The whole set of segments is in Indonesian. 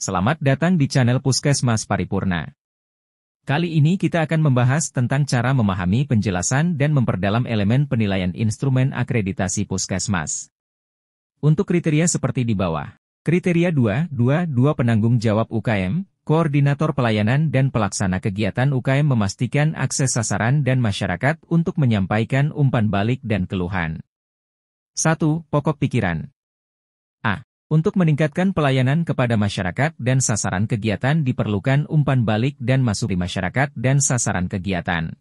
Selamat datang di channel Puskesmas Paripurna. Kali ini kita akan membahas tentang cara memahami penjelasan dan memperdalam elemen penilaian instrumen akreditasi Puskesmas. Untuk kriteria seperti di bawah. Kriteria 2 penanggung jawab UKM, koordinator pelayanan dan pelaksana kegiatan UKM memastikan akses sasaran dan masyarakat untuk menyampaikan umpan balik dan keluhan. 1. Pokok pikiran. Untuk meningkatkan pelayanan kepada masyarakat dan sasaran kegiatan diperlukan umpan balik dan masuki masyarakat dan sasaran kegiatan.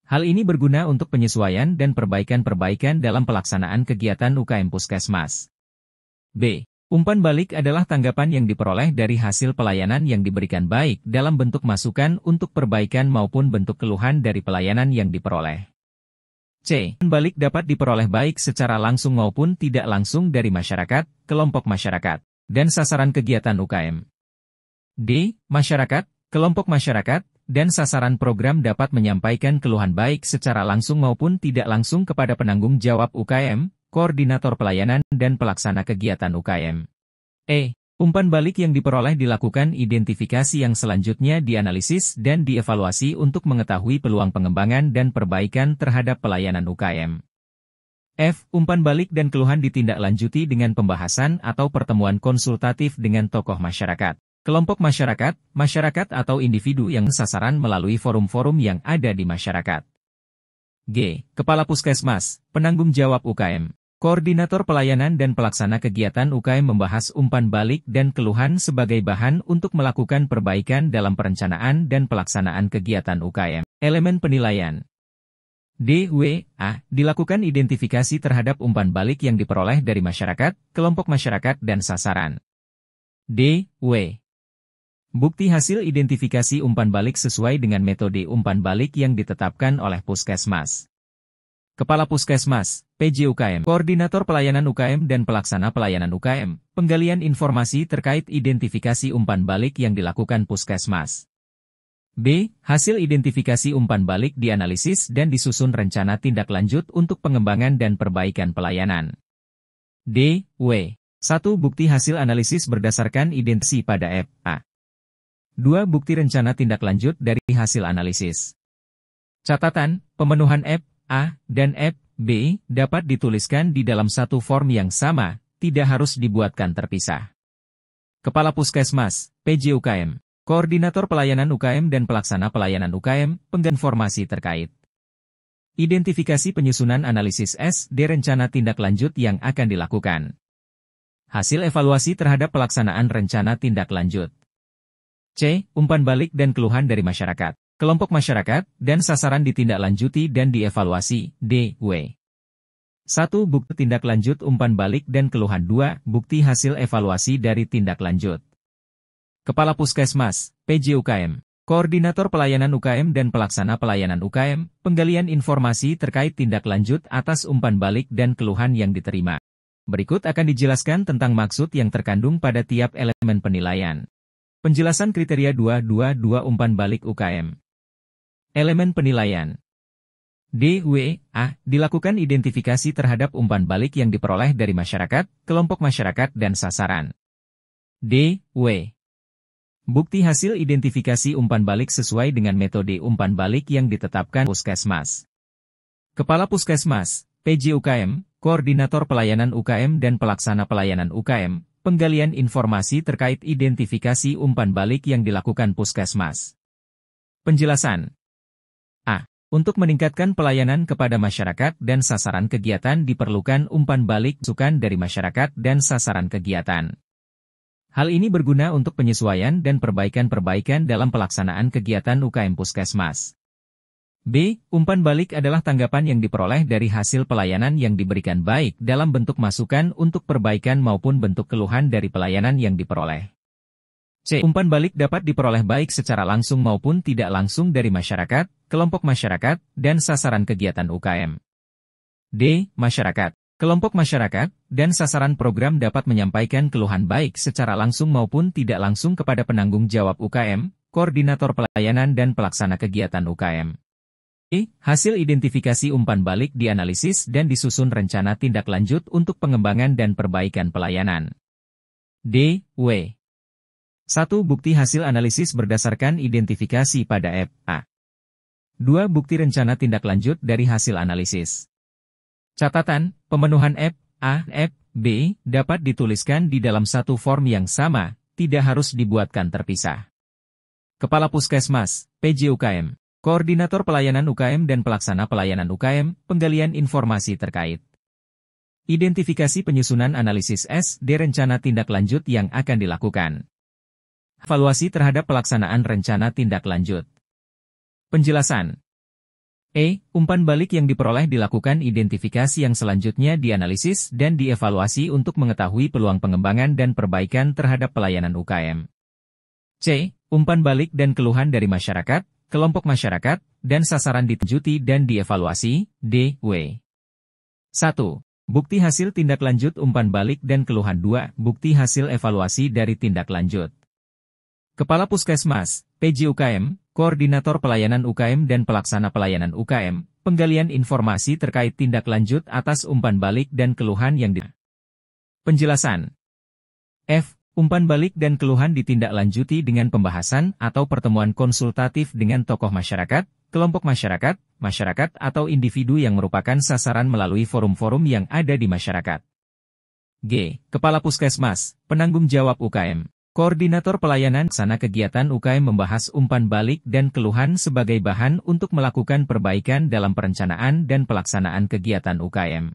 Hal ini berguna untuk penyesuaian dan perbaikan-perbaikan dalam pelaksanaan kegiatan UKM Puskesmas. B. Umpan balik adalah tanggapan yang diperoleh dari hasil pelayanan yang diberikan baik dalam bentuk masukan untuk perbaikan maupun bentuk keluhan dari pelayanan yang diperoleh. C. Umpan balik dapat diperoleh baik secara langsung maupun tidak langsung dari masyarakat, kelompok masyarakat, dan sasaran kegiatan UKM. D. Masyarakat, kelompok masyarakat, dan sasaran program dapat menyampaikan keluhan baik secara langsung maupun tidak langsung kepada penanggung jawab UKM, koordinator pelayanan dan pelaksana kegiatan UKM. E. Umpan balik yang diperoleh dilakukan identifikasi yang selanjutnya dianalisis dan dievaluasi untuk mengetahui peluang pengembangan dan perbaikan terhadap pelayanan UKM. F. Umpan balik dan keluhan ditindaklanjuti dengan pembahasan atau pertemuan konsultatif dengan tokoh masyarakat, kelompok masyarakat, masyarakat atau individu yang sasaran melalui forum-forum yang ada di masyarakat. G. Kepala Puskesmas, penanggung jawab UKM. Koordinator pelayanan dan pelaksana kegiatan UKM membahas umpan balik dan keluhan sebagai bahan untuk melakukan perbaikan dalam perencanaan dan pelaksanaan kegiatan UKM. Elemen penilaian. D.W.A. Dilakukan identifikasi terhadap umpan balik yang diperoleh dari masyarakat, kelompok masyarakat dan sasaran. D.W. Bukti hasil identifikasi umpan balik sesuai dengan metode umpan balik yang ditetapkan oleh Puskesmas. Kepala Puskesmas, PJ UKM, Koordinator Pelayanan UKM dan Pelaksana Pelayanan UKM, penggalian informasi terkait identifikasi umpan balik yang dilakukan Puskesmas. B. Hasil identifikasi umpan balik dianalisis dan disusun rencana tindak lanjut untuk pengembangan dan perbaikan pelayanan. D. W. 1. Bukti hasil analisis berdasarkan identifikasi pada F.A. 2. Bukti rencana tindak lanjut dari hasil analisis. Catatan, pemenuhan F.A. dan F.B. dapat dituliskan di dalam satu form yang sama, tidak harus dibuatkan terpisah. Kepala Puskesmas, PJ UKM, Koordinator Pelayanan UKM dan Pelaksana Pelayanan UKM, penggalian informasi terkait. Identifikasi penyusunan analisis SD rencana tindak lanjut yang akan dilakukan. Hasil evaluasi terhadap pelaksanaan rencana tindak lanjut. C. Umpan balik dan keluhan dari masyarakat, kelompok masyarakat, dan sasaran ditindaklanjuti dan dievaluasi. D.W. 1. Bukti tindak lanjut umpan balik dan keluhan. 2. Bukti hasil evaluasi dari tindak lanjut. Kepala Puskesmas, PJ UKM, Koordinator Pelayanan UKM dan Pelaksana Pelayanan UKM, penggalian informasi terkait tindak lanjut atas umpan balik dan keluhan yang diterima. Berikut akan dijelaskan tentang maksud yang terkandung pada tiap elemen penilaian. Penjelasan kriteria 2 umpan balik UKM. Elemen penilaian. D.W.A. Dilakukan identifikasi terhadap umpan balik yang diperoleh dari masyarakat, kelompok masyarakat dan sasaran. D.W. Bukti hasil identifikasi umpan balik sesuai dengan metode umpan balik yang ditetapkan Puskesmas. Kepala Puskesmas, PJ UKM, Koordinator Pelayanan UKM dan Pelaksana Pelayanan UKM, penggalian informasi terkait identifikasi umpan balik yang dilakukan Puskesmas. Penjelasan. Untuk meningkatkan pelayanan kepada masyarakat dan sasaran kegiatan diperlukan umpan balik masukan dari masyarakat dan sasaran kegiatan. Hal ini berguna untuk penyesuaian dan perbaikan-perbaikan dalam pelaksanaan kegiatan UKM Puskesmas. B. Umpan balik adalah tanggapan yang diperoleh dari hasil pelayanan yang diberikan baik dalam bentuk masukan untuk perbaikan maupun bentuk keluhan dari pelayanan yang diperoleh. C. Umpan balik dapat diperoleh baik secara langsung maupun tidak langsung dari masyarakat, kelompok masyarakat, dan sasaran kegiatan UKM. D. Masyarakat, kelompok masyarakat, dan sasaran program dapat menyampaikan keluhan baik secara langsung maupun tidak langsung kepada penanggung jawab UKM, koordinator pelayanan dan pelaksana kegiatan UKM. E. Hasil identifikasi umpan balik dianalisis dan disusun rencana tindak lanjut untuk pengembangan dan perbaikan pelayanan. D. W. 1. Bukti hasil analisis berdasarkan identifikasi pada app A. 2. Bukti rencana tindak lanjut dari hasil analisis. Catatan, pemenuhan app A, app B, dapat dituliskan di dalam satu form yang sama, tidak harus dibuatkan terpisah. Kepala Puskesmas, PJ UKM, Koordinator Pelayanan UKM dan Pelaksana Pelayanan UKM, penggalian informasi terkait. Identifikasi penyusunan analisis SD rencana tindak lanjut yang akan dilakukan. Evaluasi terhadap pelaksanaan rencana tindak lanjut. Penjelasan. Umpan balik yang diperoleh dilakukan identifikasi yang selanjutnya dianalisis dan dievaluasi untuk mengetahui peluang pengembangan dan perbaikan terhadap pelayanan UKM. C. Umpan balik dan keluhan dari masyarakat, kelompok masyarakat, dan sasaran ditinjauti dan dievaluasi, D.W. 1. Bukti hasil tindak lanjut umpan balik dan keluhan. 2. Bukti hasil evaluasi dari tindak lanjut. Kepala Puskesmas, PJ UKM, Koordinator Pelayanan UKM dan Pelaksana Pelayanan UKM, penggalian informasi terkait tindak lanjut atas umpan balik dan keluhan yang Penjelasan. F. Umpan balik dan keluhan ditindaklanjuti dengan pembahasan atau pertemuan konsultatif dengan tokoh masyarakat, kelompok masyarakat, masyarakat atau individu yang merupakan sasaran melalui forum-forum yang ada di masyarakat. G. Kepala Puskesmas, penanggung jawab UKM. Koordinator pelayanan sana kegiatan UKM membahas umpan balik dan keluhan sebagai bahan untuk melakukan perbaikan dalam perencanaan dan pelaksanaan kegiatan UKM.